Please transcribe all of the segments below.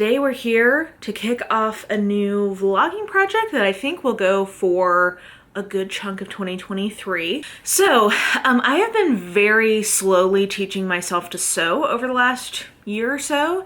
today we're here to kick off a new vlogging project that I think will go for a good chunk of 2023. So I have been very slowly teaching myself to sew over the last year or so,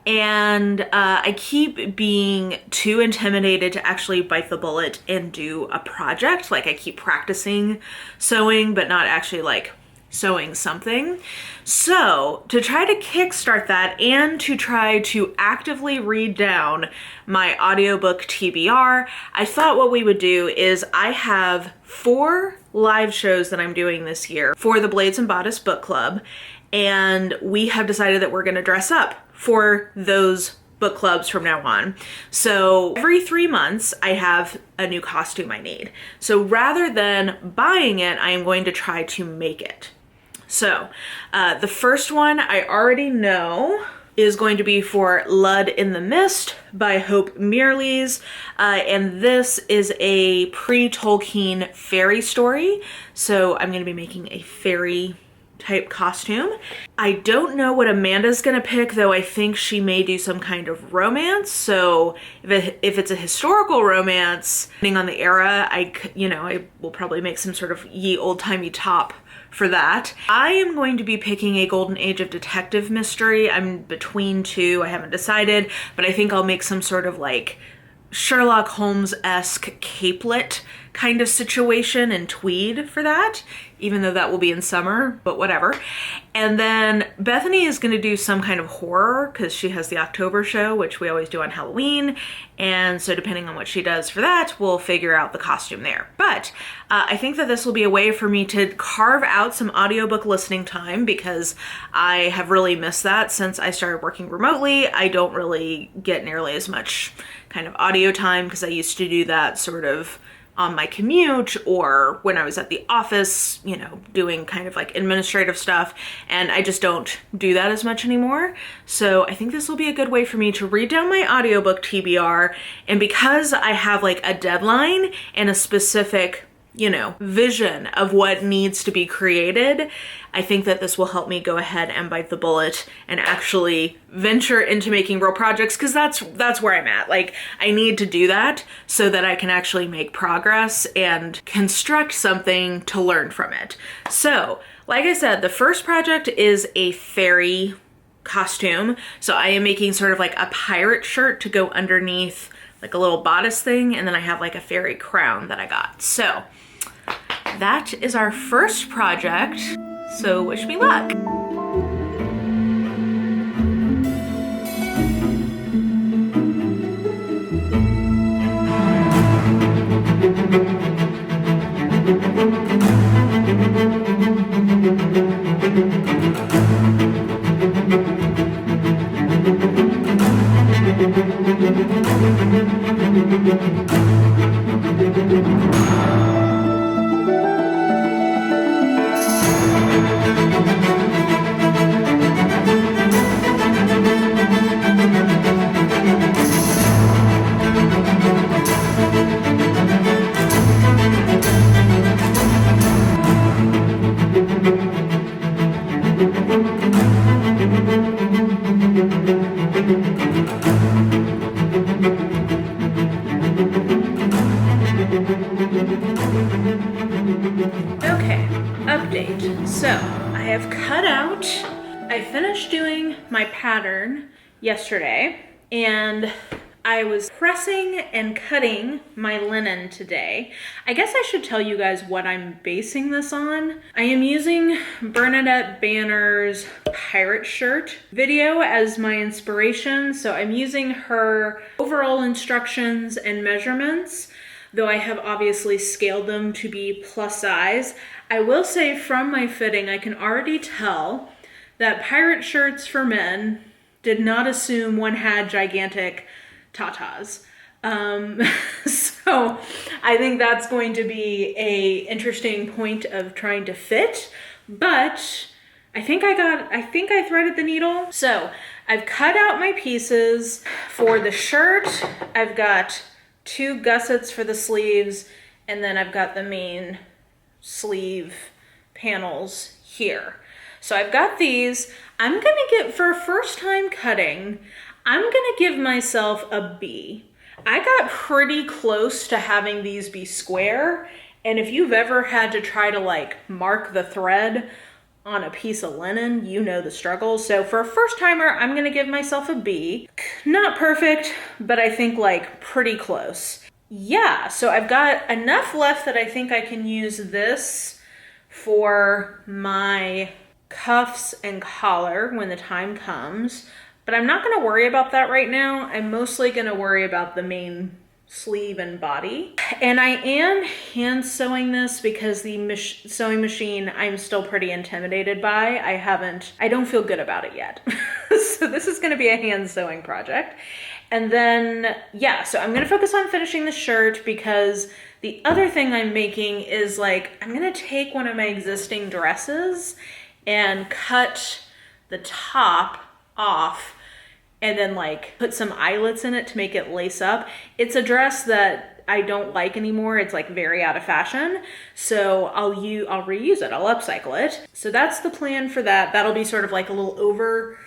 and I keep being too intimidated to actually bite the bullet and do a project. Like, I keep practicing sewing but not actually like sewing something. So to try to kickstart that and to try to actively read down my audiobook TBR, I thought what we would do is I have 4 live shows that I'm doing this year for the Blades and Bodice Book Club, and we have decided that we're going to dress up for those book clubs from now on. So every 3 months I have a new costume I need. So rather than buying it, I am going to try to make it. So the first one I already know is going to be for Lud in the Mist by Hope Mearleys. And this is a pre-Tolkien fairy story. So I'm going to be making a fairy type costume. I don't know what Amanda's gonna pick, though. I think she may do some kind of romance. So if it's a historical romance, depending on the era, I will probably make some sort of ye old-timey top for that. I am going to be picking a Golden Age of Detective mystery. I'm between 2, I haven't decided, but I think I'll make some sort of like Sherlock Holmes-esque capelet kind of situation in tweed for that, even though that will be in summer, but whatever. And then Bethany is going to do some kind of horror because she has the October show, which we always do on Halloween. And so depending on what she does for that, we'll figure out the costume there. But I think that this will be a way for me to carve out some audiobook listening time because I have really missed that since I started working remotely. I don't really get nearly as much kind of audio time because I used to do that sort of on my commute or when I was at the office, doing kind of like administrative stuff, and I just don't do that as much anymore. So I think this will be a good way for me to read down my audiobook TBR, and because I have like a deadline and a specific vision of what needs to be created, I think that this will help me go ahead and bite the bullet and actually venture into making real projects, because that's where I'm at. Like, I need to do that so that I can actually make progress and construct something to learn from it. So, like I said, the first project is a fairy costume. So I am making sort of like a pirate shirt to go underneath like a little bodice thing, and then I have like a fairy crown that I got. So that is our first project, so wish me luck. Okay, update. So I have cut out, I finished doing my pattern yesterday, and I was pressing and cutting my linen today. I guess I should tell you guys what I'm basing this on. I am using Bernadette Banner's pirate shirt video as my inspiration. So I'm using her overall instructions and measurements, though I have obviously scaled them to be plus size. I will say from my fitting, I can already tell that pirate shirts for men did not assume one had gigantic tatas. So I think that's going to be a interesting point of trying to fit, but I think I threaded the needle. So I've cut out my pieces for the shirt. I've got 2 gussets for the sleeves, and then I've got the main sleeve panels here. So I've got these. I'm gonna get, for first time cutting, I'm gonna give myself a B. I got pretty close to having these be square, and if you've ever had to try to like mark the thread on a piece of linen, you know the struggle. So for a first timer, I'm gonna give myself a B. Not perfect, but I think like pretty close. Yeah, so I've got enough left that I think I can use this for my cuffs and collar when the time comes. But I'm not gonna worry about that right now. I'm mostly gonna worry about the main sleeve and body. And I am hand sewing this because the sewing machine I'm still pretty intimidated by. I don't feel good about it yet. So this is gonna be a hand sewing project. And then, yeah, so I'm gonna focus on finishing the shirt because the other thing I'm making is like, I'm gonna take one of my existing dresses and cut the top off and then like put some eyelets in it to make it lace up. It's a dress that I don't like anymore. It's like very out of fashion. So I'll reuse it, I'll upcycle it. So that's the plan for that. That'll be sort of like a little over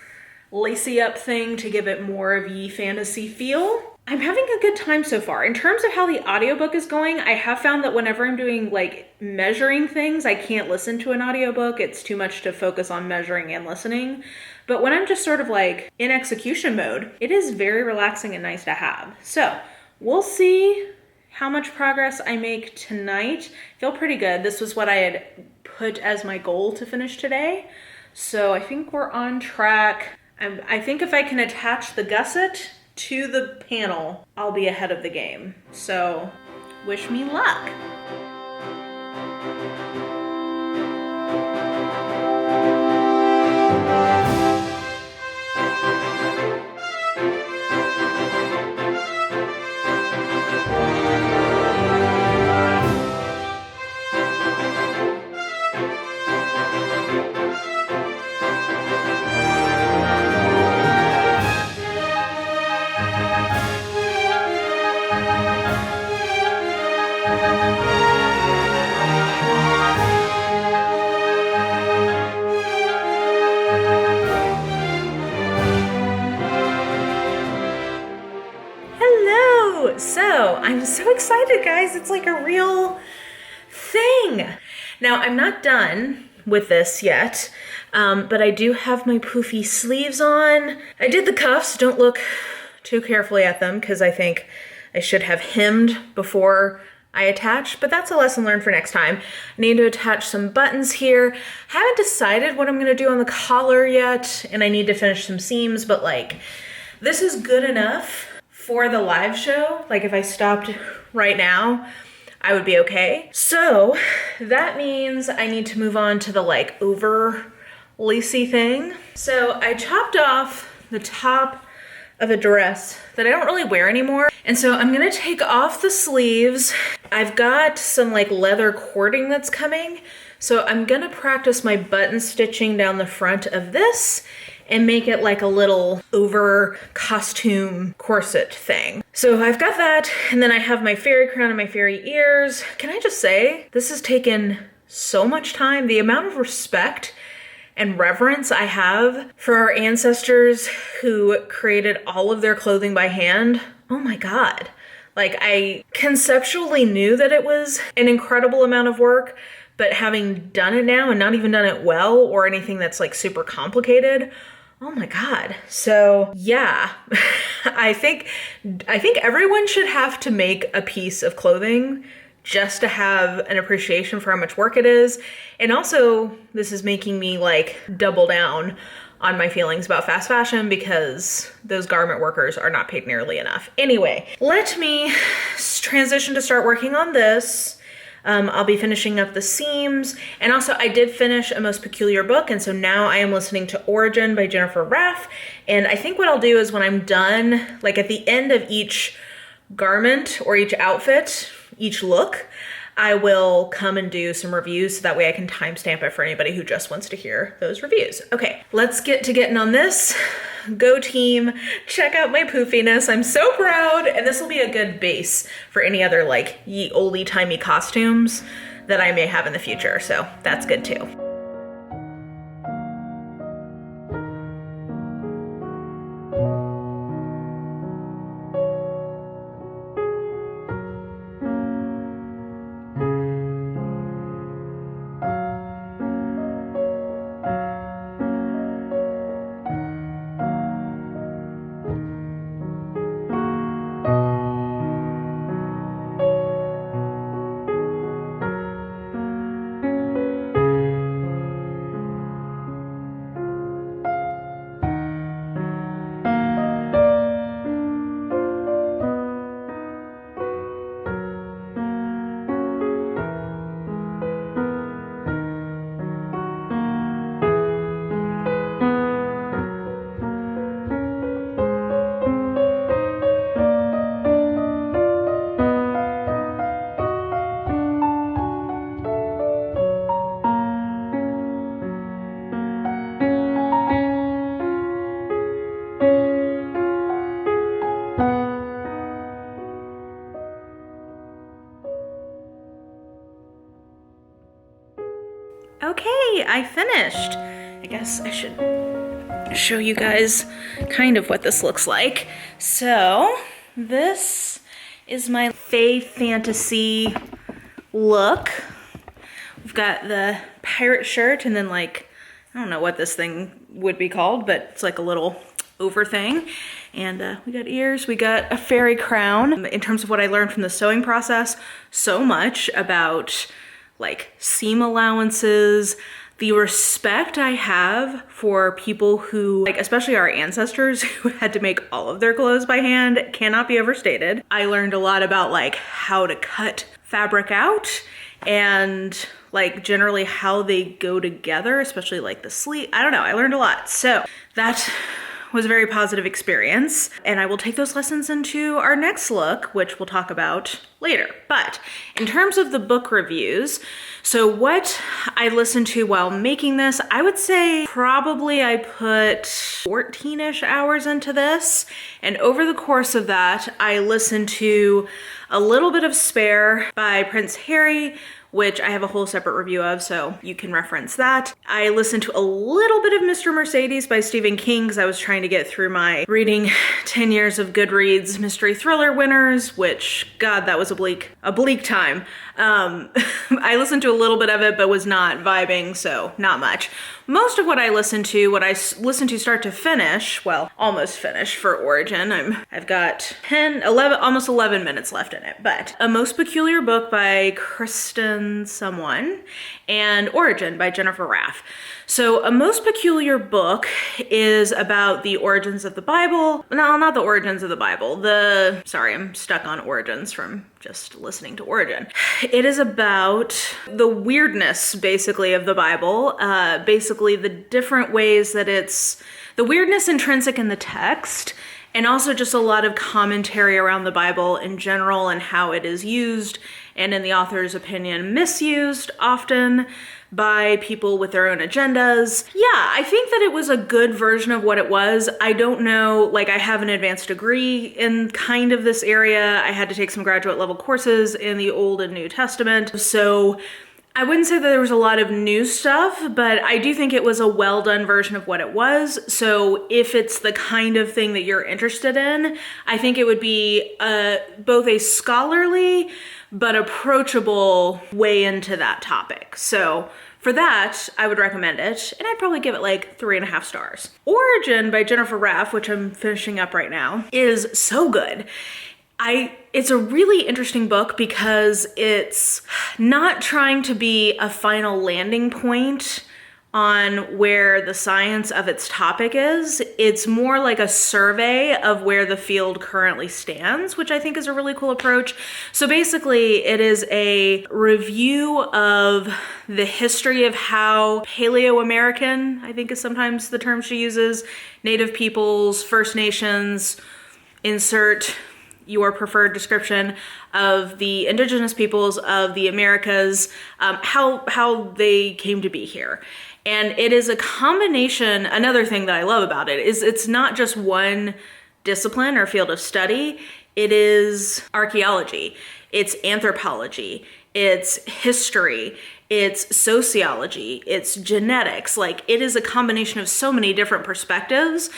lacy up thing to give it more of a fantasy feel. I'm having a good time so far. In terms of how the audiobook is going, I have found that whenever I'm doing like measuring things, I can't listen to an audiobook. It's too much to focus on measuring and listening. But when I'm just sort of like in execution mode, it is very relaxing and nice to have. So we'll see how much progress I make tonight. Feel pretty good. This was what I had put as my goal to finish today. So I think we're on track. I think if I can attach the gusset to the panel, I'll be ahead of the game. So wish me luck. So I'm so excited, guys. It's like a real thing. Now I'm not done with this yet, but I do have my poofy sleeves on. I did the cuffs. Don't look too carefully at them because I think I should have hemmed before I attach, but that's a lesson learned for next time. I need to attach some buttons here. Haven't decided what I'm gonna do on the collar yet, and I need to finish some seams, but like, this is good enough for the live show. Like if I stopped right now, I would be okay. So that means I need to move on to the like over lacy thing. So I chopped off the top of a dress that I don't really wear anymore. And so I'm gonna take off the sleeves. I've got some like leather cording that's coming. So I'm gonna practice my button stitching down the front of this and make it like a little over costume corset thing. So I've got that, and then I have my fairy crown and my fairy ears. Can I just say, this has taken so much time. The amount of respect and reverence I have for our ancestors who created all of their clothing by hand. Oh my God. Like I conceptually knew that it was an incredible amount of work, but having done it now and not even done it well or anything that's like super complicated, oh my God. So yeah, I think everyone should have to make a piece of clothing just to have an appreciation for how much work it is. And also this is making me like double down on my feelings about fast fashion because those garment workers are not paid nearly enough. Anyway, let me transition to start working on this. I'll be finishing up the seams. And also I did finish A Most Peculiar Book. And so now I am listening to Origin by Jennifer Raff. And I think what I'll do is when I'm done, like at the end of each garment or each outfit, each look, I will come and do some reviews so that way I can timestamp it for anybody who just wants to hear those reviews. Okay, let's get to getting on this. Go team, check out my poofiness. I'm so proud. And this will be a good base for any other like ye oldie timey costumes that I may have in the future. So that's good too. Okay, I finished. I guess I should show you guys kind of what this looks like. So this is my Fae Fantasy look. We've got the pirate shirt and then like, I don't know what this thing would be called, but it's like a little over thing. And we got ears, we got a fairy crown. In terms of what I learned from the sewing process, so much about like seam allowances, the respect I have for people who, like especially our ancestors who had to make all of their clothes by hand, cannot be overstated. I learned a lot about like how to cut fabric out and like generally how they go together, especially like the sleeve. I don't know, I learned a lot. So that was a very positive experience, and I will take those lessons into our next look, which we'll talk about later. But in terms of the book reviews, so what I listened to while making this, I would say probably I put 14-ish hours into this, and over the course of that, I listened to a little bit of Spare by Prince Harry, which I have a whole separate review of, so you can reference that. I listened to a little bit of Mr. Mercedes by Stephen King because I was trying to get through my reading 10 years of Goodreads mystery thriller winners, which, God, that was a bleak time. I listened to a little bit of it, but was not vibing, so not much. Most of what I listened to start to finish, well, almost finished for Origin. I've got almost 11 minutes left in it, but A Most Peculiar Book by Kristen someone and Origin by Jennifer Raff. So A Most Peculiar Book is about the origins of the Bible. No, not the origins of the Bible. Sorry, I'm stuck on origins from just listening to Origin. It is about the weirdness, basically, of the Bible. Basically, the different ways that it's the weirdness intrinsic in the text, and also just a lot of commentary around the Bible in general and how it is used, and in the author's opinion, misused often by people with their own agendas. Yeah, I think that it was a good version of what it was. I don't know, like I have an advanced degree in kind of this area. I had to take some graduate level courses in the Old and New Testament. So I wouldn't say that there was a lot of new stuff, but I do think it was a well done version of what it was. So if it's the kind of thing that you're interested in, I think it would be both a scholarly but approachable way into that topic. So for that, I would recommend it, and I'd probably give it like 3.5 stars. Origin by Jennifer Raff, which I'm finishing up right now, is so good. It's a really interesting book because it's not trying to be a final landing point on where the science of its topic is. It's more like a survey of where the field currently stands, which I think is a really cool approach. So basically, it is a review of the history of how Paleo-American, I think is sometimes the term she uses, Native peoples, First Nations, insert your preferred description of the indigenous peoples of the Americas, how they came to be here. And it is a combination, another thing that I love about it is it's not just one discipline or field of study. It is archaeology, it's anthropology, it's history, it's sociology, it's genetics. Like, it is a combination of so many different perspectives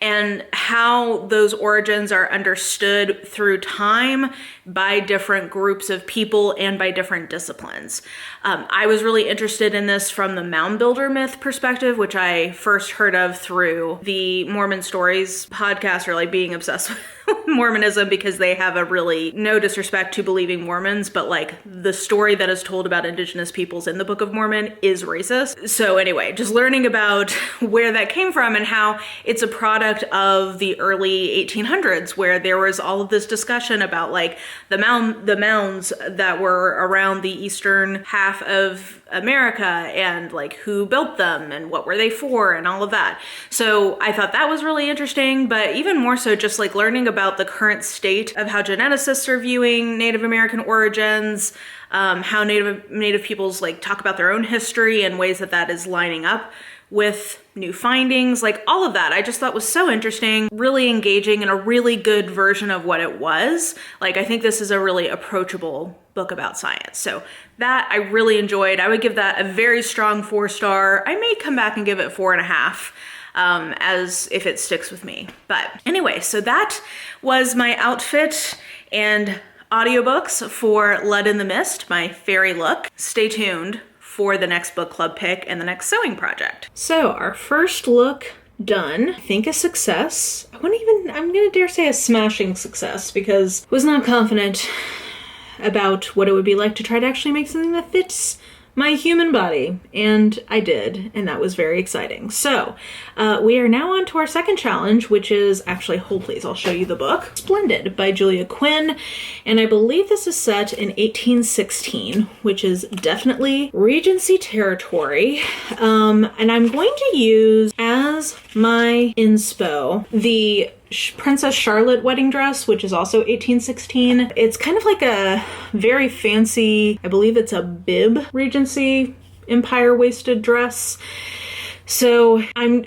and how those origins are understood through time by different groups of people and by different disciplines. I was really interested in this from the mound builder myth perspective, which I first heard of through the Mormon Stories podcast, or like being obsessed with Mormonism, because they have a really, no disrespect to believing Mormons, but like the story that is told about indigenous peoples in the Book of Mormon is racist. So anyway, just learning about where that came from and how it's a product of the early 1800s, where there was all of this discussion about like the mounds that were around the eastern half of America and like who built them and what were they for and all of that. So I thought that was really interesting, but even more so just like learning about the current state of how geneticists are viewing Native American origins, how Native peoples like talk about their own history and ways that that is lining up with new findings, like all of that. I just thought was so interesting, really engaging, and a really good version of what it was. Like, I think this is a really approachable book about science. So that I really enjoyed. I would give that a very strong 4-star. I may come back and give it 4.5. As if it sticks with me. But anyway, so that was my outfit and audiobooks for Lead in the Mist, my fairy look. Stay tuned for the next book club pick and the next sewing project. So our first look done, I think a success. I'm gonna dare say a smashing success, because I was not confident about what it would be like to try to actually make something that fits my human body, and I did, and that was very exciting. So we are now on to our second challenge, which is actually, hold please, I'll show you the book. Splendid by Julia Quinn, and I believe this is set in 1816, which is definitely Regency territory. And I'm going to use as my inspo the Princess Charlotte wedding dress, which is also 1816. It's kind of like a very fancy, I believe it's a bib Regency empire waisted dress. So I'm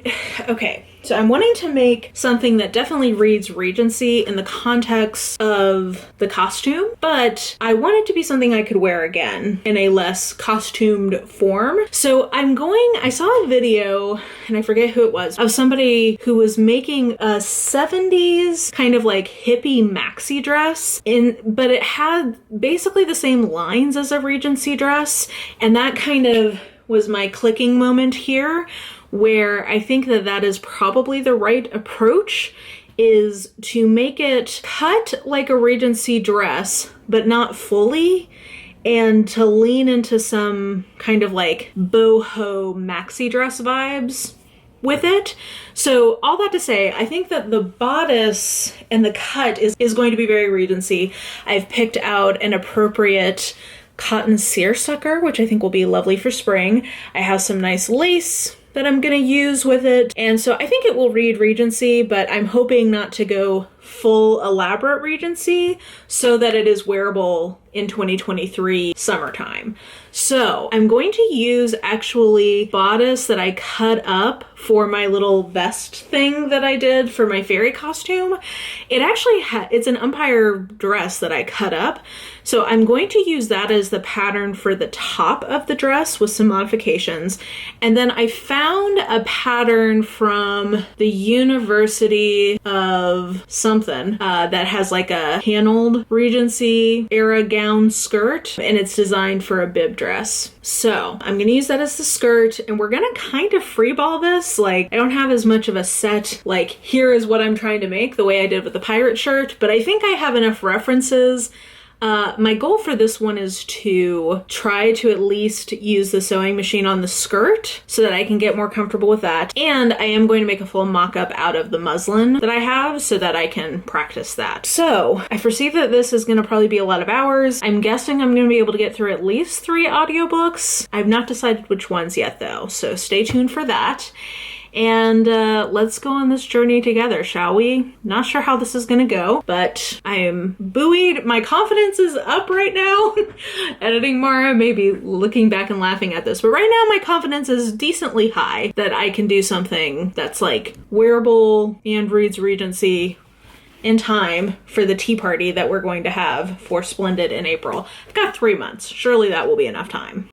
wanting to make something that definitely reads Regency in the context of the costume, but I want it to be something I could wear again in a less costumed form. So I saw a video, and I forget who it was, of somebody who was making a 70s kind of like hippie maxi dress, but it had basically the same lines as a Regency dress, and that kind of was my clicking moment here, where I think that is probably the right approach, is to make it cut like a Regency dress, but not fully, and to lean into some kind of like boho maxi dress vibes with it. So all that to say, I think that the bodice and the cut is going to be very Regency. I've picked out an appropriate cotton seersucker, which I think will be lovely for spring. I have some nice lace that I'm gonna use with it, and so I think it will read Regency, but I'm hoping not to go full elaborate Regency so that it is wearable in 2023 summertime. So I'm going to use actually bodice that I cut up for my little vest thing that I did for my fairy costume. It actually it's an umpire dress that I cut up. So I'm going to use that as the pattern for the top of the dress with some modifications. And then I found a pattern from the University of something that has like a paneled Regency era gown skirt, and it's designed for a bib dress. So I'm gonna use that as the skirt, and we're gonna kind of freeball this. Like, I don't have as much of a set, like, here is what I'm trying to make, the way I did with the pirate shirt, but I think I have enough references. My goal for this one is to try to at least use the sewing machine on the skirt so that I can get more comfortable with that. And I am going to make a full mock-up out of the muslin that I have so that I can practice that. So I foresee that this is going to probably be a lot of hours. I'm guessing I'm going to be able to get through at least 3 audiobooks. I've not decided which ones yet though, so stay tuned for that. And let's go on this journey together, shall we? Not sure how this is gonna go, but I am buoyed. My confidence is up right now. Editing Mara may be looking back and laughing at this, but right now my confidence is decently high that I can do something that's like wearable and reads Regency in time for the tea party that we're going to have for Splendid in April. I've got 3 months. Surely that will be enough time.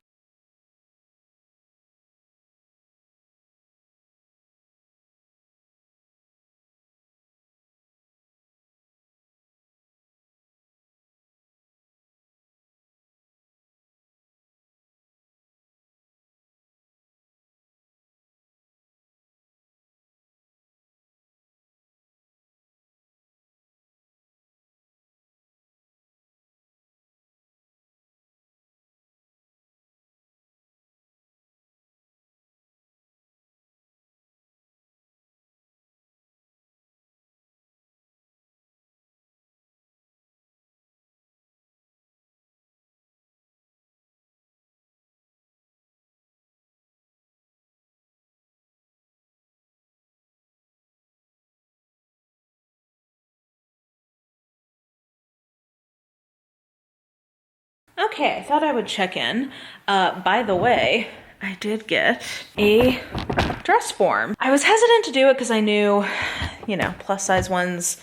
Okay, I thought I would check in. By the way, I did get a dress form. I was hesitant to do it because I knew, plus size ones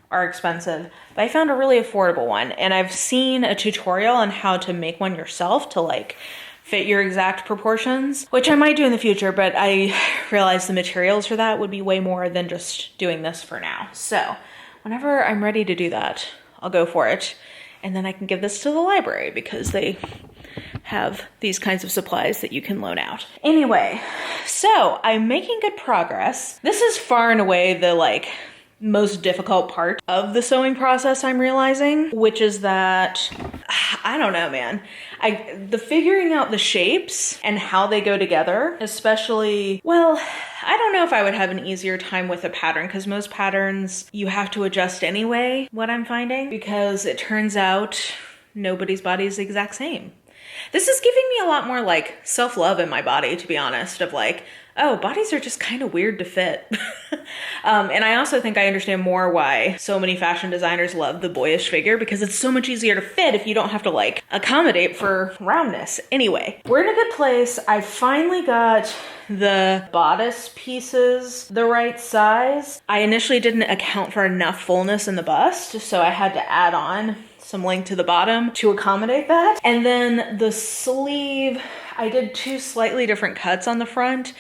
are expensive, but I found a really affordable one, and I've seen a tutorial on how to make one yourself to like fit your exact proportions, which I might do in the future, but I realized the materials for that would be way more than just doing this for now. So whenever I'm ready to do that, I'll go for it. And then I can give this to the library because they have these kinds of supplies that you can loan out. Anyway, so I'm making good progress. This is far and away the most difficult part of the sewing process, I'm realizing, which is that, I don't know, man. The figuring out the shapes and how they go together, especially, well, I don't know if I would have an easier time with a pattern because most patterns you have to adjust anyway, what I'm finding, because it turns out nobody's body is the exact same. This is giving me a lot more self-love in my body, to be honest, of oh, bodies are just kind of weird to fit. And I also think I understand more why so many fashion designers love the boyish figure, because it's so much easier to fit if you don't have to accommodate for roundness. Anyway, we're in a good place. I finally got the bodice pieces the right size. I initially didn't account for enough fullness in the bust, so I had to add on some length to the bottom to accommodate that. And then the sleeve, I did two slightly different cuts on the front.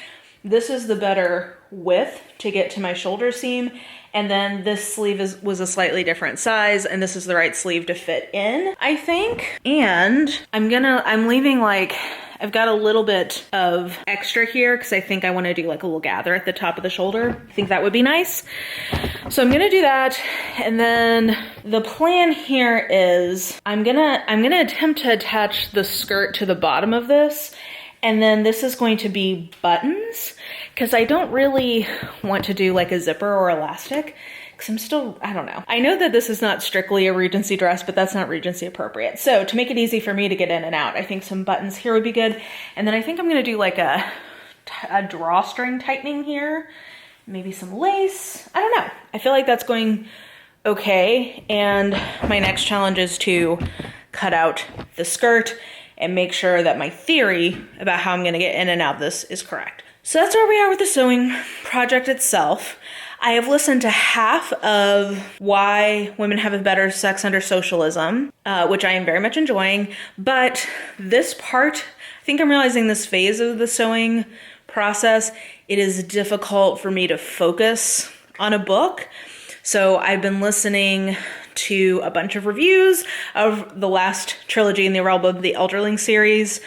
This is the better width to get to my shoulder seam. And then this sleeve was a slightly different size, and this is the right sleeve to fit in, I think. And I'm leaving I've got a little bit of extra here because I think I want to do a little gather at the top of the shoulder. I think that would be nice. So I'm gonna do that. And then the plan here is I'm gonna attempt to attach the skirt to the bottom of this. And then this is going to be buttons because I don't really want to do a zipper or elastic because I don't know. I know that this is not strictly a Regency dress, but that's not Regency appropriate. So to make it easy for me to get in and out, I think some buttons here would be good. And then I think I'm gonna do a drawstring tightening here, maybe some lace. I don't know. I feel like that's going okay. And my next challenge is to cut out the skirt and make sure that my theory about how I'm gonna get in and out of this is correct. So that's where we are with the sewing project itself. I have listened to half of Why Women Have a Better Sex Under Socialism, which I am very much enjoying. But this part, I think I'm realizing this phase of the sewing process, it is difficult for me to focus on a book. So I've been listening to a bunch of reviews of the last trilogy in the realm of the Elderling series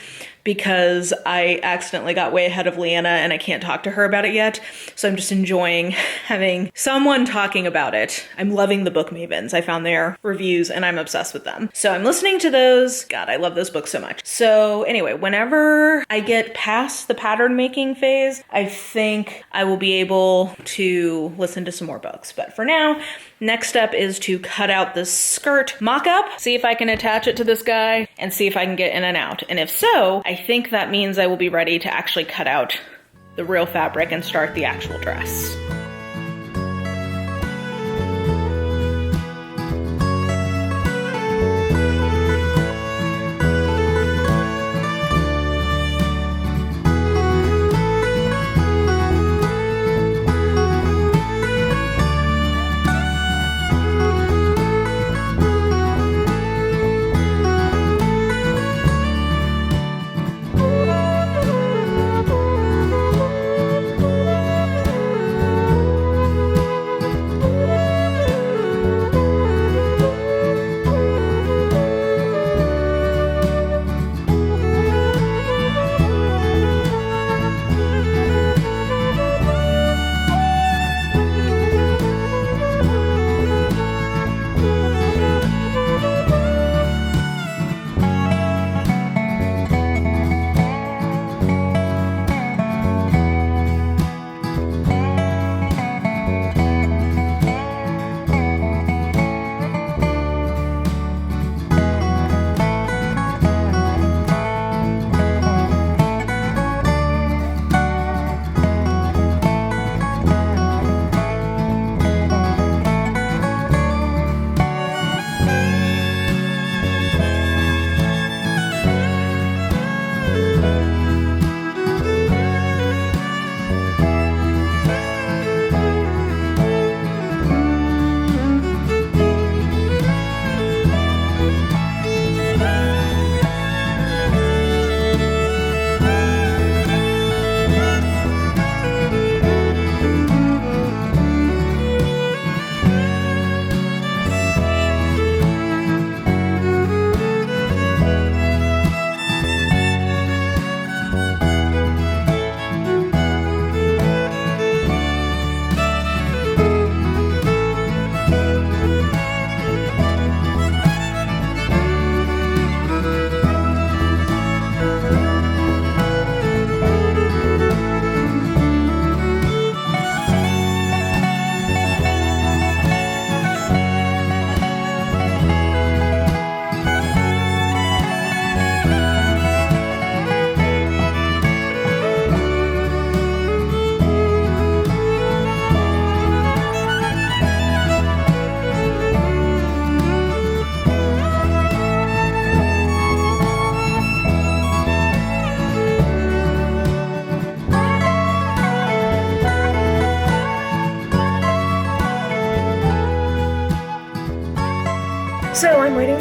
because I accidentally got way ahead of Leanna and I can't talk to her about it yet. So I'm just enjoying having someone talking about it. I'm loving the Book Mavens. I found their reviews and I'm obsessed with them. So I'm listening to those. God, I love those books so much. So anyway, whenever I get past the pattern making phase, I think I will be able to listen to some more books. But for now, next step is to cut out the skirt mock-up, see if I can attach it to this guy, and see if I can get in and out. And if so, I think that means I will be ready to actually cut out the real fabric and start the actual dress.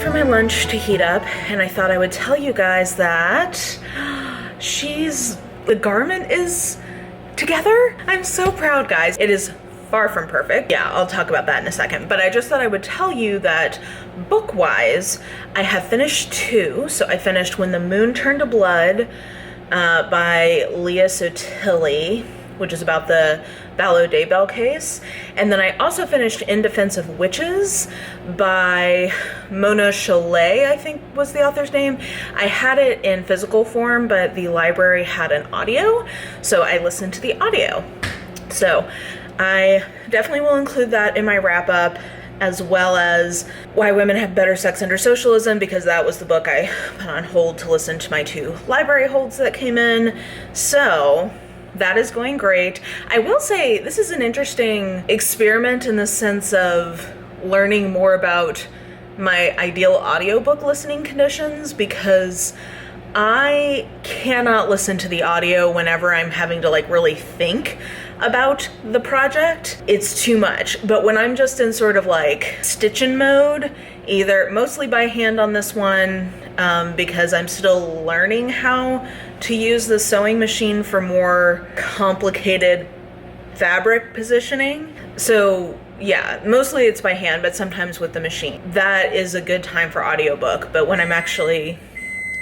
for my lunch to heat up, and I thought I would tell you guys that the garment is together. I'm so proud, guys. It is far from perfect. Yeah, I'll talk about that in a second. But I just thought I would tell you that book-wise, I have finished 2. So I finished When the Moon Turned to Blood by Leah Sotilli, which is about the Ballo Daybell case. And then I also finished In Defense of Witches by Mona Chalet, I think was the author's name. I had it in physical form, but the library had an audio, so I listened to the audio. So I definitely will include that in my wrap-up, as well as Why Women Have Better Sex Under Socialism, because that was the book I put on hold to listen to my 2 library holds that came in. So that is going great. I will say this is an interesting experiment in the sense of learning more about my ideal audiobook listening conditions, because I cannot listen to the audio whenever I'm having to really think about the project. It's too much. But when I'm just in sort of stitching mode, either mostly by hand on this one, because I'm still learning how to use the sewing machine for more complicated fabric positioning. So yeah, mostly it's by hand, but sometimes with the machine. That is a good time for audiobook. But when I'm actually,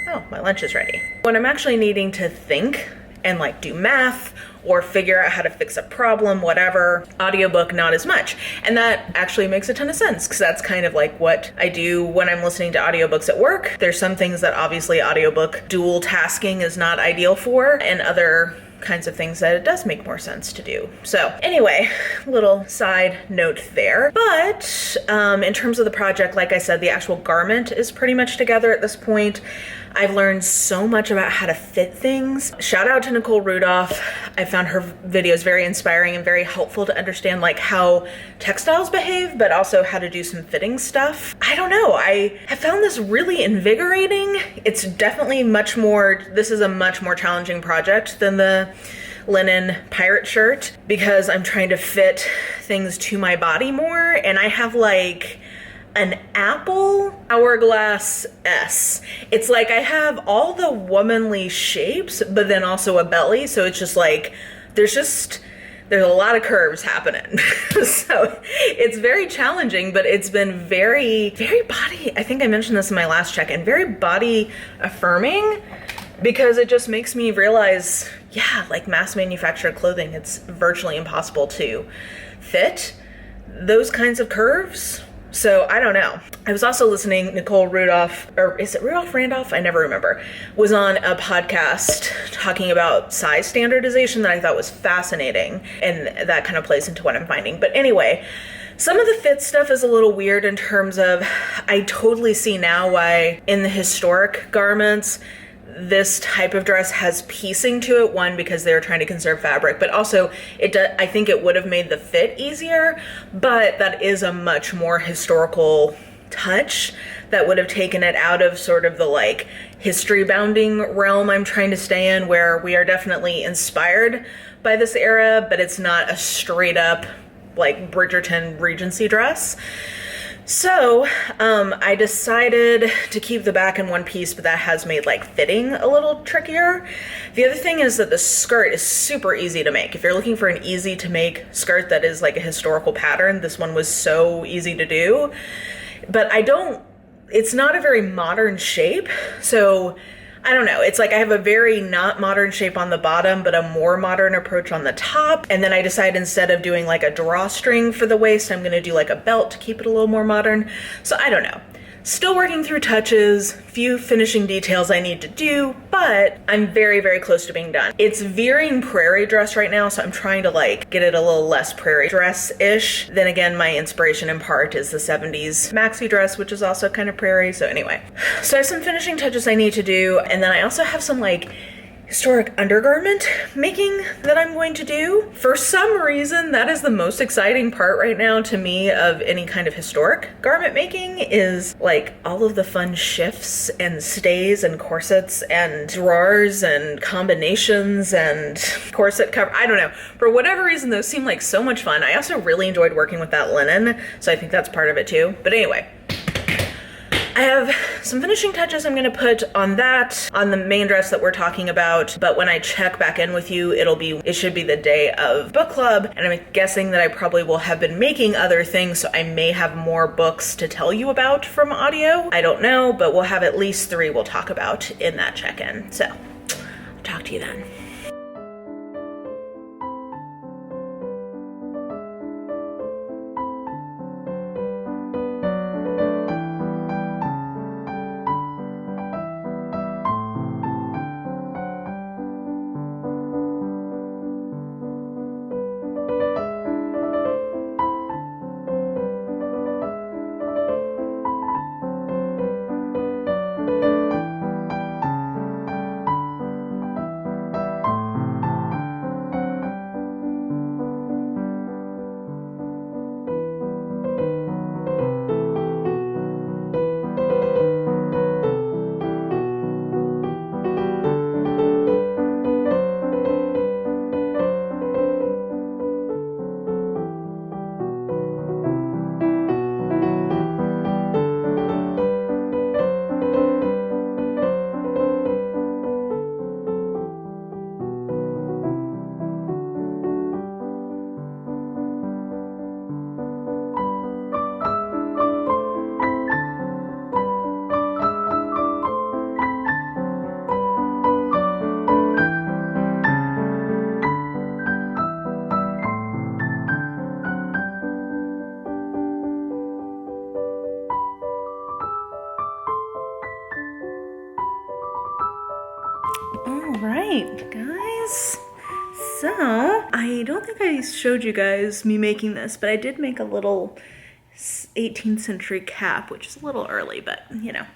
oh, my lunch is ready. When I'm actually needing to think and do math or figure out how to fix a problem, whatever, audiobook, not as much. And that actually makes a ton of sense, because that's kind of what I do when I'm listening to audiobooks at work. There's some things that obviously audiobook dual tasking is not ideal for, and other kinds of things that it does make more sense to do. So anyway, little side note there. But in terms of the project, like I said, the actual garment is pretty much together at this point. I've learned so much about how to fit things. Shout out to Nicole Rudolph. I found her videos very inspiring and very helpful to understand how textiles behave, but also how to do some fitting stuff. I don't know, I have found this really invigorating. It's definitely this is a much more challenging project than the linen pirate shirt, because I'm trying to fit things to my body more, and I have an apple hourglass S. It's I have all the womanly shapes, but then also a belly, so it's just there's a lot of curves happening. So it's very challenging, but it's been very, very body, I think I mentioned this in my last check-in, very body affirming, because it just makes me realize, yeah, mass manufactured clothing, it's virtually impossible to fit those kinds of curves. So I don't know. I was also listening, Nicole Rudolph, or is it Rudolph Randolph? I never remember, was on a podcast talking about size standardization that I thought was fascinating, and that kind of plays into what I'm finding. But anyway, some of the fit stuff is a little weird in terms of, I totally see now why in the historic garments, this type of dress has piecing to it. One, because they're trying to conserve fabric, but also I think it would have made the fit easier, but that is a much more historical touch that would have taken it out of sort of the history bounding realm I'm trying to stay in, where we are definitely inspired by this era, but it's not a straight up Bridgerton Regency dress. So I decided to keep the back in one piece, but that has made fitting a little trickier. The other thing is that the skirt is super easy to make. If you're looking for an easy to make skirt that is a historical pattern, this one was so easy to do. But it's not a very modern shape, so I don't know. It's I have a very not modern shape on the bottom, but a more modern approach on the top. And then I decided, instead of doing a drawstring for the waist, I'm going to do a belt to keep it a little more modern. So I don't know. Still working through touches, few finishing details I need to do, but I'm very, very close to being done. It's veering prairie dress right now, so I'm trying to get it a little less prairie dress-ish. Then again, my inspiration in part is the 70s maxi dress, which is also kind of prairie. So anyway, so I have some finishing touches I need to do, and then I also have some historic undergarment making that I'm going to do. For some reason, that is the most exciting part right now to me of any kind of historic garment making, is all of the fun shifts and stays and corsets and drawers and combinations and corset cover. I don't know. For whatever reason, those seem so much fun. I also really enjoyed working with that linen, so I think that's part of it too. But anyway, I have some finishing touches I'm gonna put on that, on the main dress that we're talking about, but when I check back in with you, it should be the day of book club, and I'm guessing that I probably will have been making other things, so I may have more books to tell you about from audio. I don't know, but we'll have at least 3 we'll talk about in that check-in. So, I'll talk to you then. Alright, guys. So, I don't think I showed you guys me making this, but I did make a little 18th century cap, which is a little early, but you know,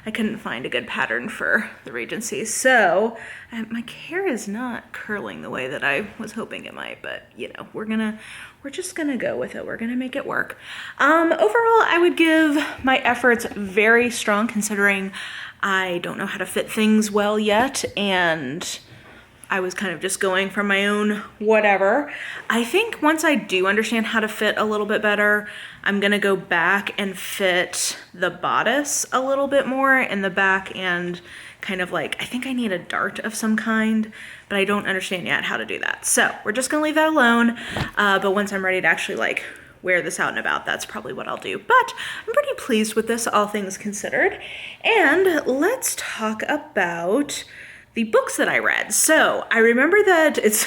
I couldn't find a good pattern for the Regency. So, my hair is not curling the way that I was hoping it might, but you know, we're just gonna go with it. We're gonna make it work. Overall, I would give my efforts very strong, considering I don't know how to fit things well yet, and I was kind of just going from my own whatever. I think once I do understand how to fit a little bit better, I'm gonna go back and fit the bodice a little bit more in the back, and kind of like, I think I need a dart of some kind, but I don't understand yet how to do that. So we're just gonna leave that alone, but once I'm ready to actually like wear this out and about, that's probably what I'll do. But I'm pretty pleased with this, all things considered. And let's talk about the books that I read. So I remember that it's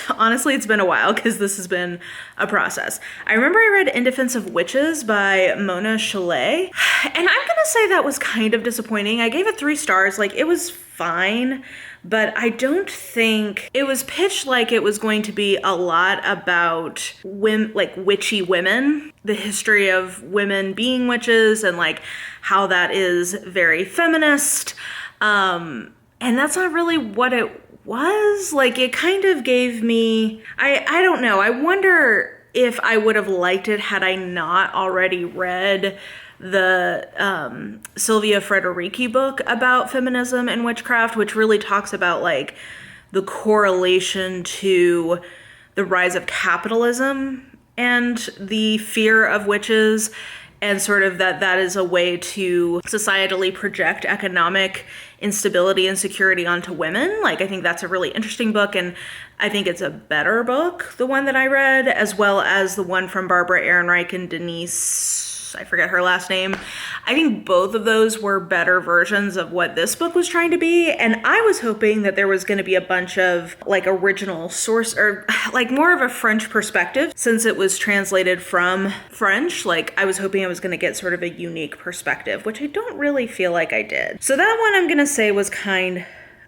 been a while because this has been a process. I remember I read In Defense of Witches by Mona Chollet, and I'm gonna say that was kind of disappointing. I gave it 3 stars. Like, it was fine, but I don't think it was pitched like it was going to be a lot about witchy women, the history of women being witches, and like how that is very feminist. And that's not really what it was. Like, it kind of gave me, I don't know. I wonder if I would have liked it had I not already read the Sylvia Federici book about feminism and witchcraft, which really talks about like the correlation to the rise of capitalism and the fear of witches, and sort of that is a way to societally project economic instability and security onto women. Like, I think that's a really interesting book, and I think it's a better book, the one that I read, as well as the one from Barbara Ehrenreich and Denise, I forget her last name. I think both of those were better versions of what this book was trying to be, and I was hoping that there was going to be a bunch of like original source, or like more of a French perspective, since it was translated from French. Like, I was hoping I was going to get sort of a unique perspective, which I don't really feel like I did. So that one I'm going to say was kind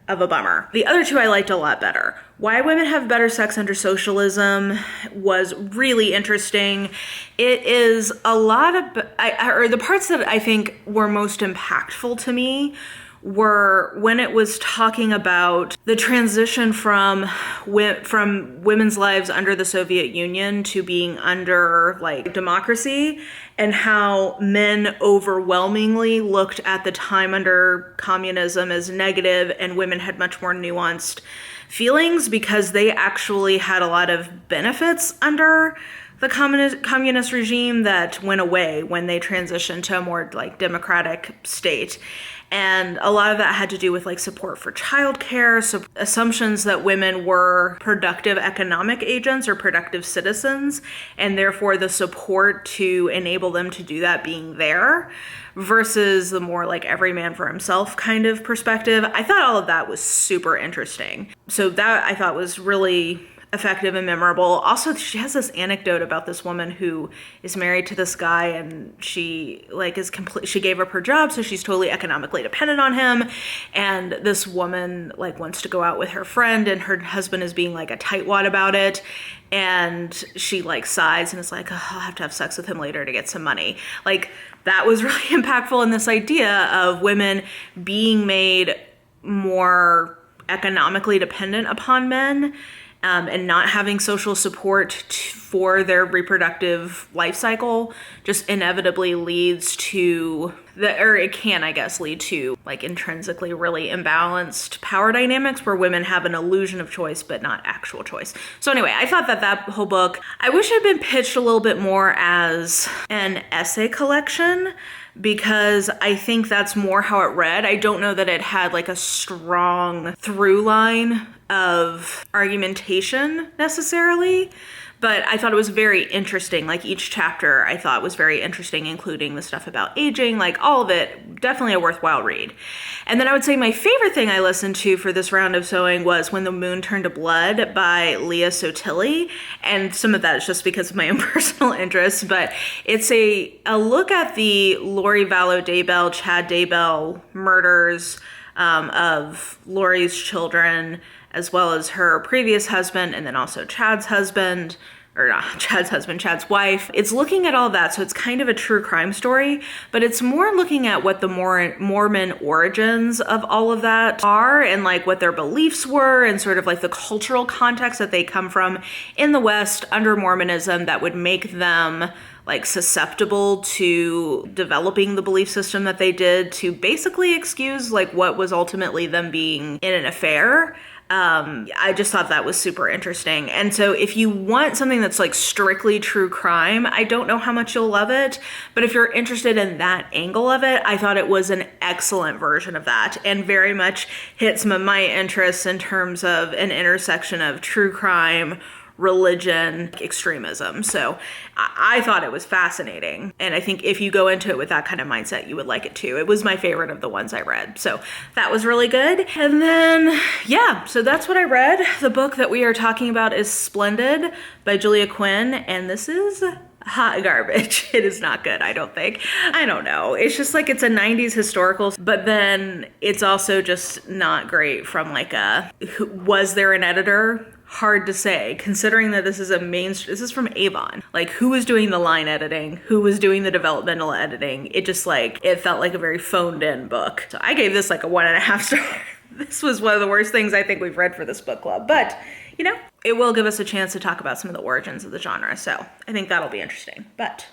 of a bummer. The other 2 I liked a lot better. Why Women Have Better Sex Under Socialism was really interesting. It is a lot of, or the parts that I think were most impactful to me were when it was talking about the transition from women's lives under the Soviet Union to being under like democracy, and how men overwhelmingly looked at the time under communism as negative, and women had much more nuanced feelings because they actually had a lot of benefits under the communist regime that went away when they transitioned to a more like democratic state. And a lot of that had to do with like support for childcare, so assumptions that women were productive economic agents or productive citizens, and therefore the support to enable them to do that being there, versus the more like every man for himself kind of perspective. I thought all of that was super interesting. So that I thought was really effective and memorable. Also, she has this anecdote about this woman who is married to this guy, and she like she gave up her job, so she's totally economically dependent on him. And this woman like wants to go out with her friend, and her husband is being like a tightwad about it. And she like sighs and is like, oh, I'll have to have sex with him later to get some money. Like that was really impactful in this idea of women being made more economically dependent upon men. And not having social support for their reproductive life cycle just inevitably leads to it can, I guess, lead to like intrinsically really imbalanced power dynamics where women have an illusion of choice, but not actual choice. So anyway, I thought that whole book, I wish it had been pitched a little bit more as an essay collection, because I think that's more how it read. I don't know that it had like a strong through line of argumentation necessarily, but I thought it was very interesting. Like each chapter I thought was very interesting, including the stuff about aging, like all of it, definitely a worthwhile read. And then I would say my favorite thing I listened to for this round of sewing was When the Moon Turned to Blood by Leah Sotilli. And some of that is just because of my own personal interests, but it's a look at the Lori Vallow Daybell, Chad Daybell murders of Lori's children, as well as her previous husband, and then also Chad's husband, or not Chad's husband, Chad's wife. It's looking at all that, so it's kind of a true crime story, but it's more looking at what the Mormon origins of all of that are, and like what their beliefs were, and sort of like the cultural context that they come from in the West under Mormonism that would make them like susceptible to developing the belief system that they did to basically excuse like what was ultimately them being in an affair. I just thought that was super interesting. And so if you want something that's like strictly true crime, I don't know how much you'll love it, but if you're interested in that angle of it, I thought it was an excellent version of that and very much hit some of my interests in terms of an intersection of true crime, religion, extremism. So I thought it was fascinating. And I think if you go into it with that kind of mindset, you would like it too. It was my favorite of the ones I read. So that was really good. And then, yeah, so that's what I read. The book that we are talking about is Splendid by Julia Quinn. And this is hot garbage. It is not good, I don't think. I don't know. It's just like it's a 90s historical, but then it's also just not great from like was there an editor? Hard to say, considering that this is this is from Avon. Like, who was doing the line editing? Who was doing the developmental editing? It just like, it felt like a very phoned in book. So I gave this like a 1.5 star. This was one of the worst things I think we've read for this book club, but you know, it will give us a chance to talk about some of the origins of the genre. So I think that'll be interesting. But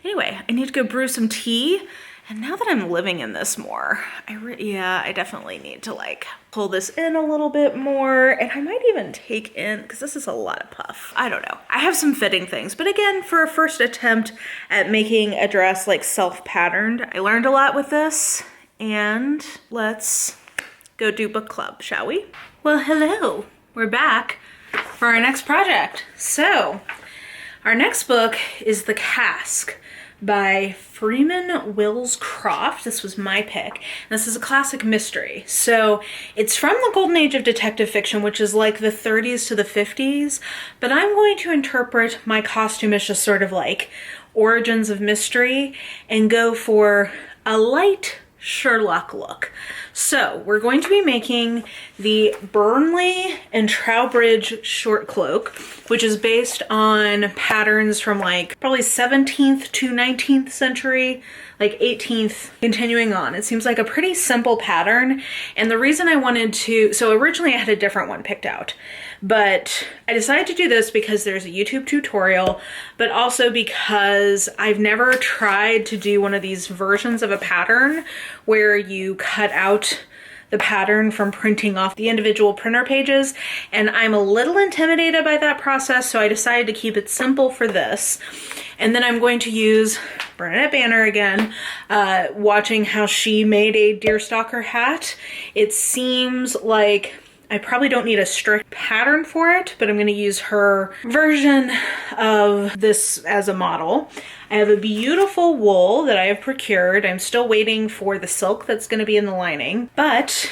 anyway, I need to go brew some tea. And now that I'm living in this more, I definitely need to like pull this in a little bit more. And I might even take in, because this is a lot of puff. I don't know. I have some fitting things. But again, for a first attempt at making a dress like self-patterned, I learned a lot with this. And let's go do book club, shall we? Well, hello. We're back for our next project. So our next book is The Cask by Freeman Wills Croft. This was my pick. This is a classic mystery. So it's from the golden age of detective fiction, which is like the 30s to the 50s, but I'm going to interpret my costume as just sort of like origins of mystery and go for a light Sherlock look. So we're going to be making the Burnley and Trowbridge short cloak, which is based on patterns from like probably 17th to 19th century, like 18th, continuing on. It seems like a pretty simple pattern. And the reason I wanted to, so originally I had a different one picked out, but I decided to do this because there's a YouTube tutorial, but also because I've never tried to do one of these versions of a pattern where you cut out the pattern from printing off the individual printer pages, and I'm a little intimidated by that process, so I decided to keep it simple for this. And then I'm going to use Bernadette Banner again, watching how she made a deerstalker hat. It seems like I probably don't need a strict pattern for it, but I'm going to use her version of this as a model. I have a beautiful wool that I have procured. I'm still waiting for the silk that's going to be in the lining, but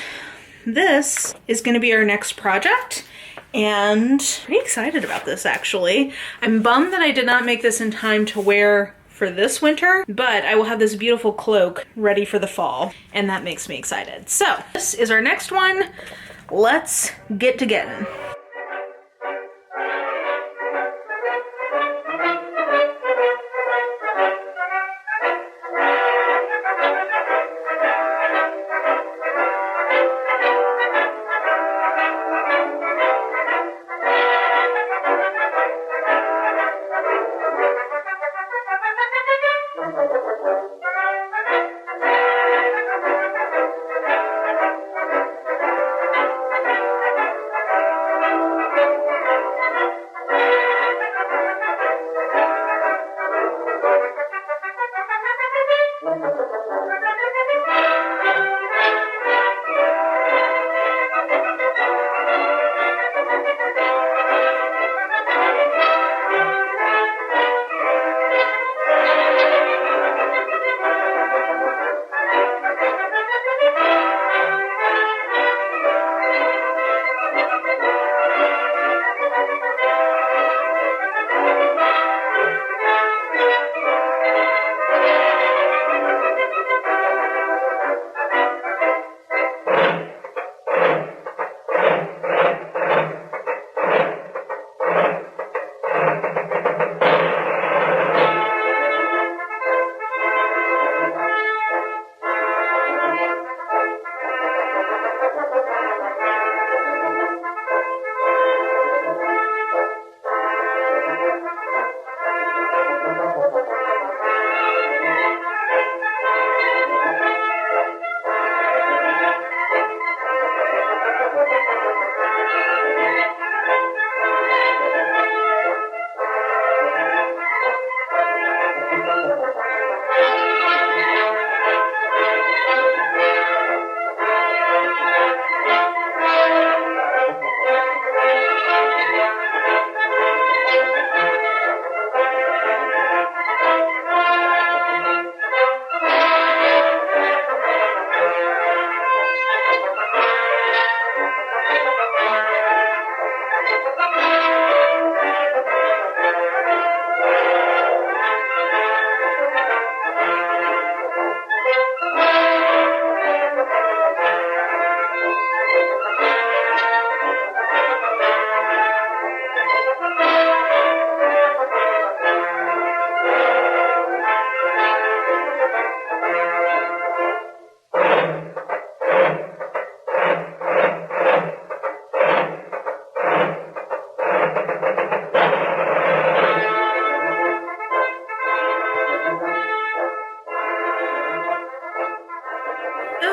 this is going to be our next project, and pretty excited about this actually. I'm bummed that I did not make this in time to wear for this winter, but I will have this beautiful cloak ready for the fall, and that makes me excited. So this is our next one. Let's get to getting.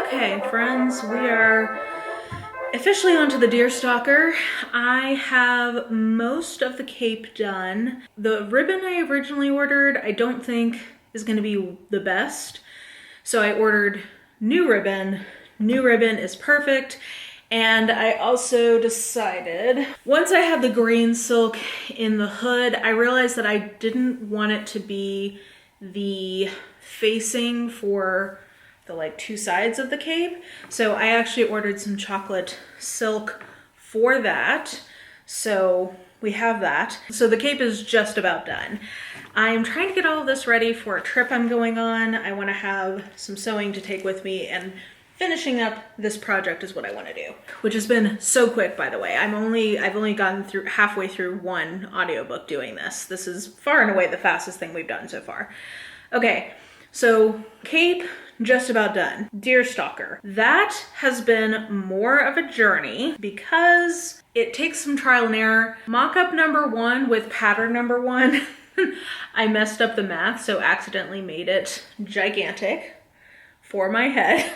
Okay, friends, we are officially onto the deerstalker. I have most of the cape done. The ribbon I originally ordered, I don't think is going to be the best. So I ordered new ribbon. New ribbon is perfect. And I also decided, once I had the green silk in the hood, I realized that I didn't want it to be the facing for the like two sides of the cape. So I actually ordered some chocolate silk for that. So we have that. So the cape is just about done. I'm trying to get all of this ready for a trip I'm going on. I want to have some sewing to take with me, and finishing up this project is what I want to do, which has been so quick, by the way. I've only gotten through halfway through one audiobook doing this. This is far and away the fastest thing we've done so far. Okay, so cape, just about done. Deerstalker. That has been more of a journey because it takes some trial and error. Mock-up number one with pattern number one, I messed up the math, so accidentally made it gigantic for my head.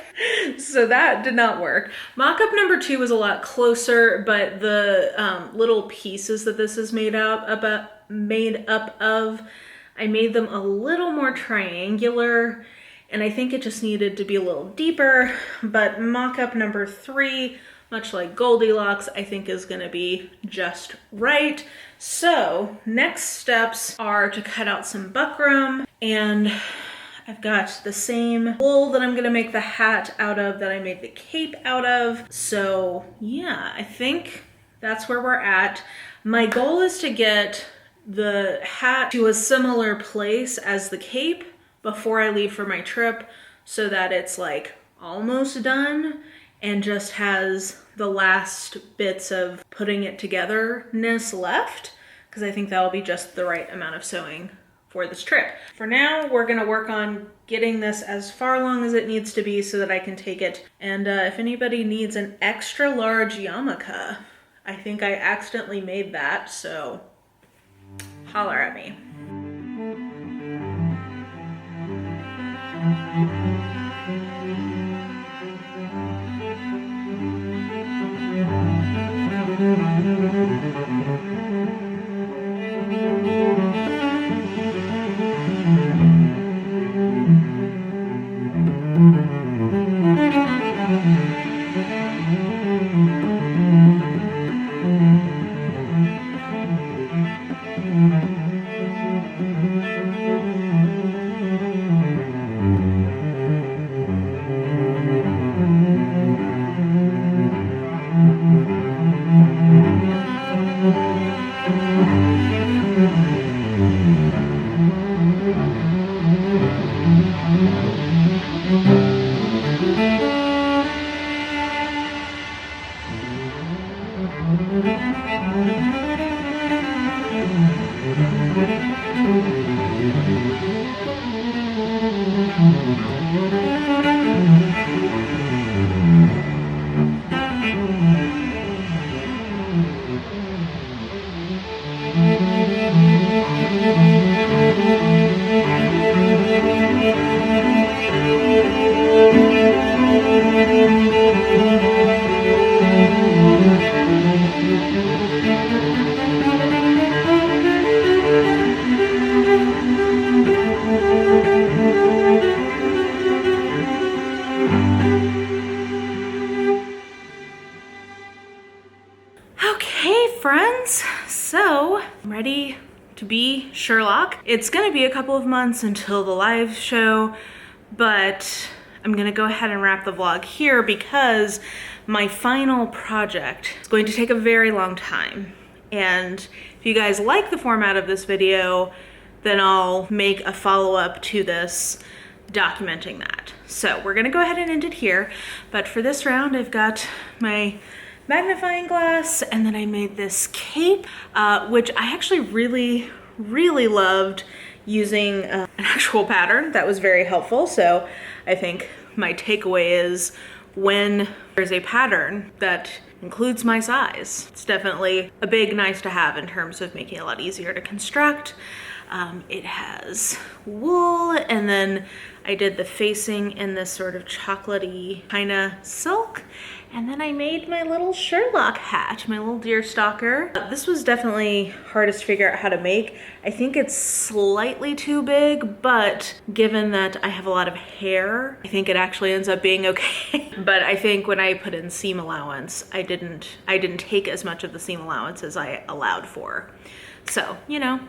So that did not work. Mock-up number 2 was a lot closer, but the little pieces that this is made up of, I made them a little more triangular, and I think it just needed to be a little deeper. But mock-up number 3, much like Goldilocks, I think is gonna be just right. So next steps are to cut out some buckram, and I've got the same wool that I'm gonna make the hat out of that I made the cape out of. So yeah, I think that's where we're at. My goal is to get the hat to a similar place as the cape before I leave for my trip, so that it's like almost done and just has the last bits of putting it togetherness left, because I think that'll be just the right amount of sewing for this trip. For now, we're gonna work on getting this as far along as it needs to be so that I can take it. And if anybody needs an extra large yarmulke, I think I accidentally made that, so holler at me. Friends, so I'm ready to be Sherlock. It's gonna be a couple of months until the live show, but I'm gonna go ahead and wrap the vlog here because my final project is going to take a very long time. And if you guys like the format of this video, then I'll make a follow-up to this documenting that. So we're gonna go ahead and end it here, but for this round I've got my magnifying glass, and then I made this cape, which I actually really loved using an actual pattern. That was very helpful. So I think my takeaway is when there's a pattern that includes my size, it's definitely a big nice to have in terms of making it a lot easier to construct. It has wool, and then I did the facing in this sort of chocolatey kind of silk. And then I made my little Sherlock hat, my little deerstalker. This was definitely hardest to figure out how to make. I think it's slightly too big, but given that I have a lot of hair, I think it actually ends up being okay. But I think when I put in seam allowance, I didn't take as much of the seam allowance as I allowed for. So, you know,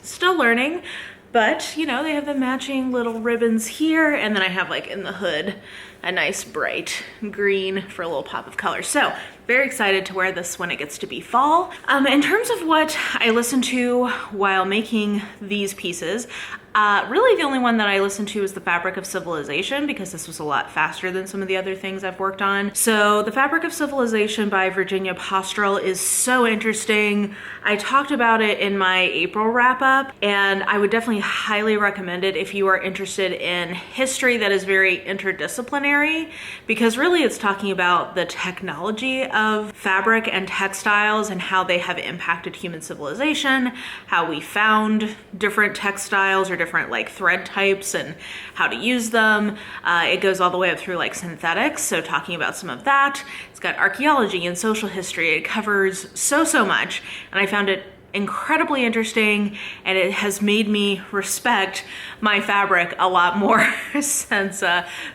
still learning. But, you know, they have the matching little ribbons here, and then I have, like, in the hood, a nice bright green for a little pop of color. So, very excited to wear this when it gets to be fall. In terms of what I listened to while making these pieces, really the only one that I listened to is The Fabric of Civilization, because this was a lot faster than some of the other things I've worked on. So The Fabric of Civilization by Virginia Postrel is so interesting. I talked about it in my April wrap up, and I would definitely highly recommend it if you are interested in history that is very interdisciplinary interdisciplinary because really it's talking about the technology of fabric and textiles and how they have impacted human civilization, how we found different textiles or different like thread types and how to use them. It goes all the way up through like synthetics, so talking about some of that. It's got archaeology and social history. It covers so much, and I found it incredibly interesting, and it has made me respect my fabric a lot more since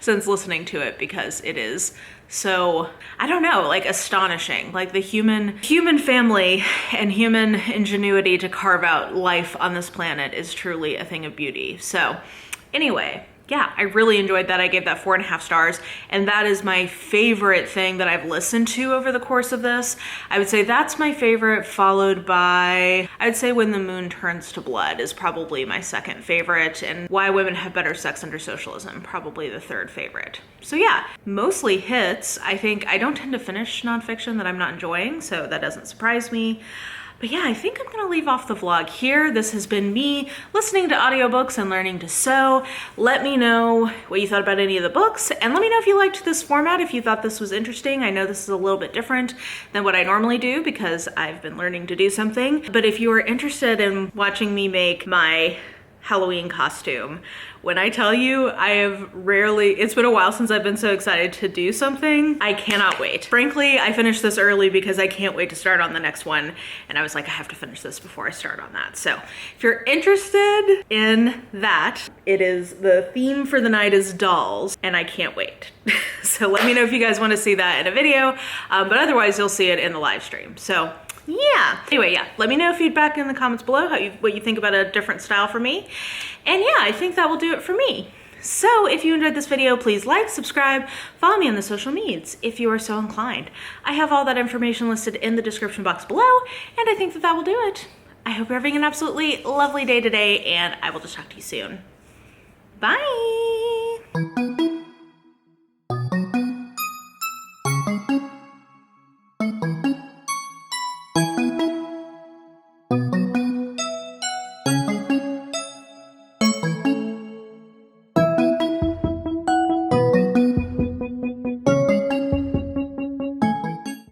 listening to it, because it is so, I don't know, like astonishing. Like the human family and human ingenuity to carve out life on this planet is truly a thing of beauty. So anyway, yeah, I really enjoyed that. I gave that 4.5 stars, and that is my favorite thing that I've listened to over the course of this. I would say that's my favorite, followed by, I'd say When the Moon Turns to Blood is probably my second favorite, and Why Women Have Better Sex Under Socialism, probably the third favorite. So yeah, mostly hits. I think I don't tend to finish nonfiction that I'm not enjoying, so that doesn't surprise me. But yeah, I think I'm gonna leave off the vlog here. This has been me listening to audiobooks and learning to sew. Let me know what you thought about any of the books, and let me know if you liked this format, if you thought this was interesting. I know this is a little bit different than what I normally do because I've been learning to do something. But if you are interested in watching me make my Halloween costume, when I tell you it's been a while since I've been so excited to do something. I cannot wait. Frankly, I finished this early because I can't wait to start on the next one. And I was like, I have to finish this before I start on that. So if you're interested in that, the theme for the night is dolls, and I can't wait. So let me know if you guys want to see that in a video, but otherwise you'll see it in the live stream. So yeah. Anyway, yeah, let me know feedback in the comments below, what you think about a different style for me. And yeah, I think that will do it for me. So if you enjoyed this video, please like, subscribe, follow me on the social medias if you are so inclined. I have all that information listed in the description box below, and I think that will do it. I hope you're having an absolutely lovely day today, and I will just talk to you soon. Bye.